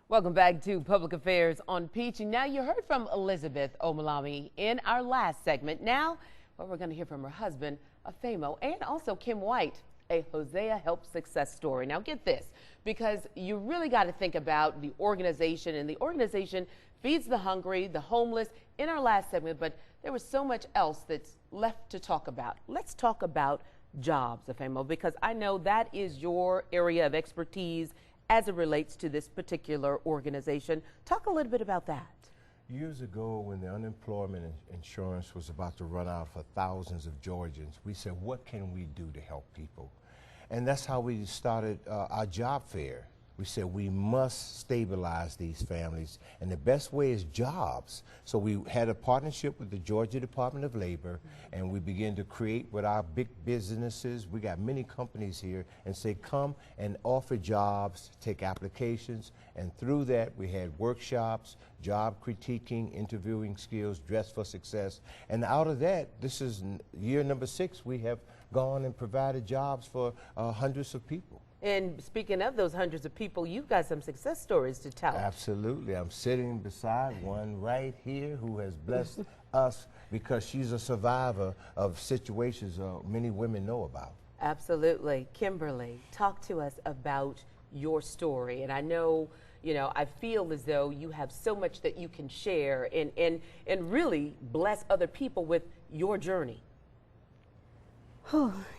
Welcome back to Public Affairs on Peach. And now you heard from Elizabeth Omalami in our last segment. Now, well, we're going to hear from her husband, Afemo, and also Kim White, a Hosea Help success story. Now, get this, because you really got to think about the organization, and the organization feeds the hungry, the homeless in our last segment, but there was so much else that's left to talk about. Let's talk about jobs, Afemo, because I know that is your area of expertise as it relates to this particular organization. Talk a little bit about that. Years ago, when the unemployment insurance was about to run out for thousands of Georgians, we said, what can we do to help people? And that's how we started our job fair. We said we must stabilize these families, and the best way is jobs. So we had a partnership with the Georgia Department of Labor, and we began to create with our big businesses. We got many companies here, and say come and offer jobs, take applications, and through that we had workshops, job critiquing, interviewing skills, dress for success. And out of that, this is year number 6, we have gone and provided jobs for hundreds of people. And speaking of those hundreds of people, you've got some success stories to tell. Absolutely. I'm sitting beside one right here who has blessed us because she's a survivor of situations many women know about. Absolutely. Kimberly, talk to us about your story. And I know, I feel as though you have so much that you can share and really bless other people with your journey.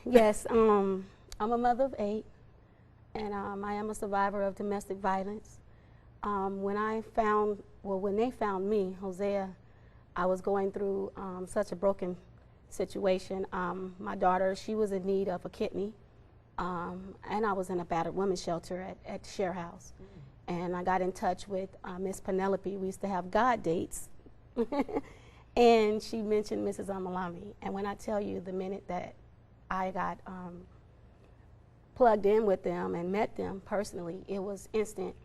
Yes, I'm a mother of 8. And I am a survivor of domestic violence. When they found me, Hosea, I was going through such a broken situation. My daughter, she was in need of a kidney, and I was in a battered women's shelter at Share House. And I got in touch with Miss Penelope. We used to have God dates. And she mentioned Mrs. Omalami. And when I tell you, the minute that I got plugged in with them and met them personally, it was instant.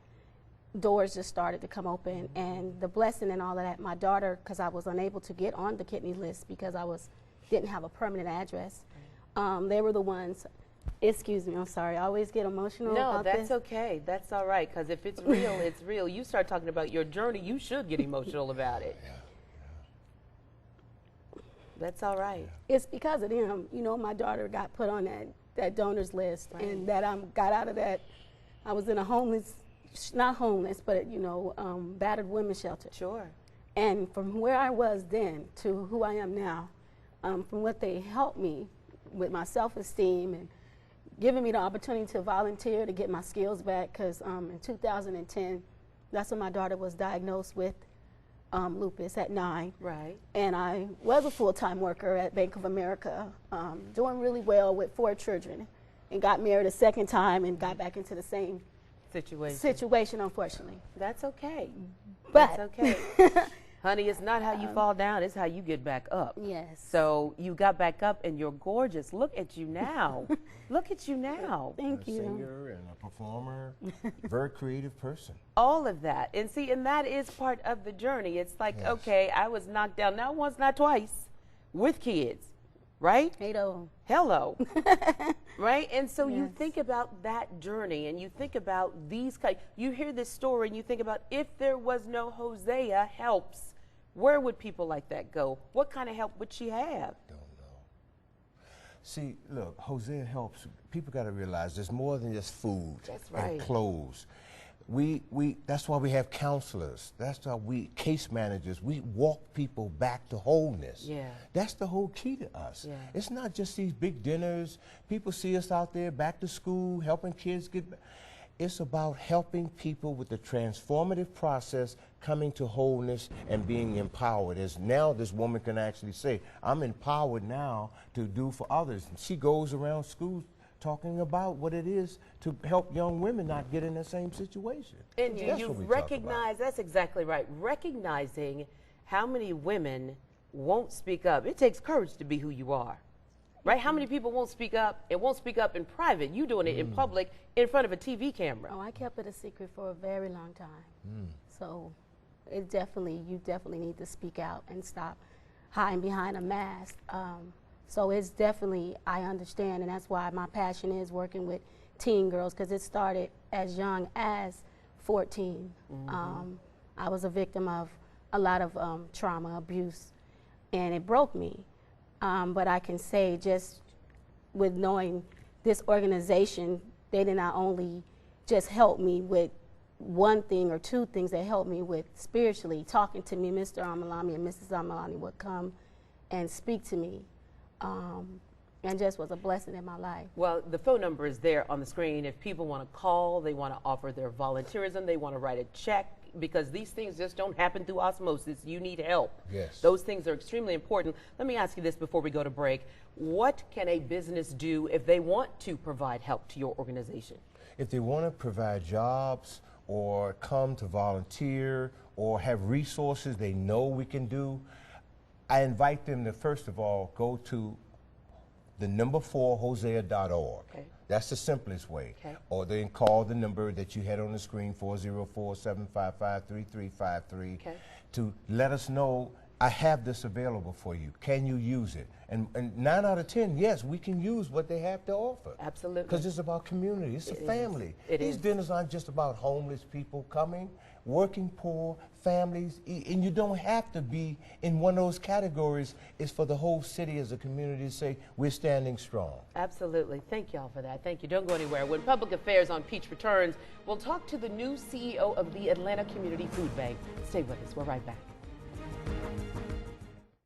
Doors just started to come open, and the blessing and all of that. My daughter, because I was unable to get on the kidney list because I didn't have a permanent address. They were the ones. Excuse me, I'm sorry. I always get emotional about this. No, that's okay. That's all right, because if it's real, it's real. You start talking about your journey, you should get emotional about it. That's all right. It's because of them. My daughter got put on that donors list, right. And that I got out of that. I was in a not homeless, but battered women's shelter. Sure. And from where I was then to who I am now, from what they helped me with my self-esteem and giving me the opportunity to volunteer to get my skills back, because in 2010, that's when my daughter was diagnosed with lupus at 9. Right. And I was a full-time worker at Bank of America, doing really well with 4 children, and got married a second time and got back into the same situation, unfortunately. That's okay. But that's okay. Honey, it's not how you fall down, it's how you get back up. Yes. So you got back up and you're gorgeous. Look at you now. Look at you now. Thank you. A singer and a performer, very creative person. All of that. And see, and that is part of the journey. It's like, yes. Okay, I was knocked down not once, not twice, with kids, right? Hello. Right? And so yes. You think about that journey, and you think about you hear this story and you think about, if there was no Hosea Helps, where would people like that go? What kind of help would she have? Don't know. See, look, Hosea Helps. People got to realize there's more than just food. That's right. And clothes. That's why we have counselors. That's why case managers. We walk people back to wholeness. Yeah. That's the whole key to us. Yeah. It's not just these big dinners. People see us out there back to school, helping kids get back. It's about helping people with the transformative process, coming to wholeness and being empowered. As now this woman can actually say, I'm empowered now to do for others. And she goes around schools talking about what it is to help young women not get in the same situation. And you recognize, that's exactly right, recognizing how many women won't speak up. It takes courage to be who you are. Right? How many people won't speak up and won't speak up in private? You doing it in public in front of a TV camera. Oh, I kept it a secret for a very long time. So you definitely need to speak out and stop hiding behind a mask. So it's definitely, I understand, and that's why my passion is working with teen girls, because it started as young as 14. I was a victim of a lot of trauma, abuse, and it broke me. But I can say, just with knowing this organization, they did not only just help me with one thing or two things, they helped me with spiritually, talking to me. Mr. Amalami and Mrs. Amalami would come and speak to me, and just was a blessing in my life. Well, the phone number is there on the screen. If people want to call, they want to offer their volunteerism, they want to write a check, because these things just don't happen through osmosis. You need help. Yes. Those things are extremely important. Let me ask you this before we go to break. What can a business do if they want to provide help to your organization? If they want to provide jobs or come to volunteer or have resources they know we can do, I invite them to, first of all, go to the number 4 hosea.org. Okay. That's the simplest way. Okay. Or they can call the number that you had on the screen, 404-755-3353, Okay. to let us know, I have this available for you. Can you use it? And 9 out of 10, yes, we can use what they have to offer. Absolutely. Because it's about community. It's a family. These is. dinners aren't just about homeless people coming, working poor, families, and you don't have to be in one of those categories. It's for the whole city as a community to say, we're standing strong. Absolutely. Thank y'all for that. Thank you. Don't go anywhere. When Public Affairs on Peach returns, we'll talk to the new CEO of the Atlanta Community Food Bank. Stay with us. We're right back.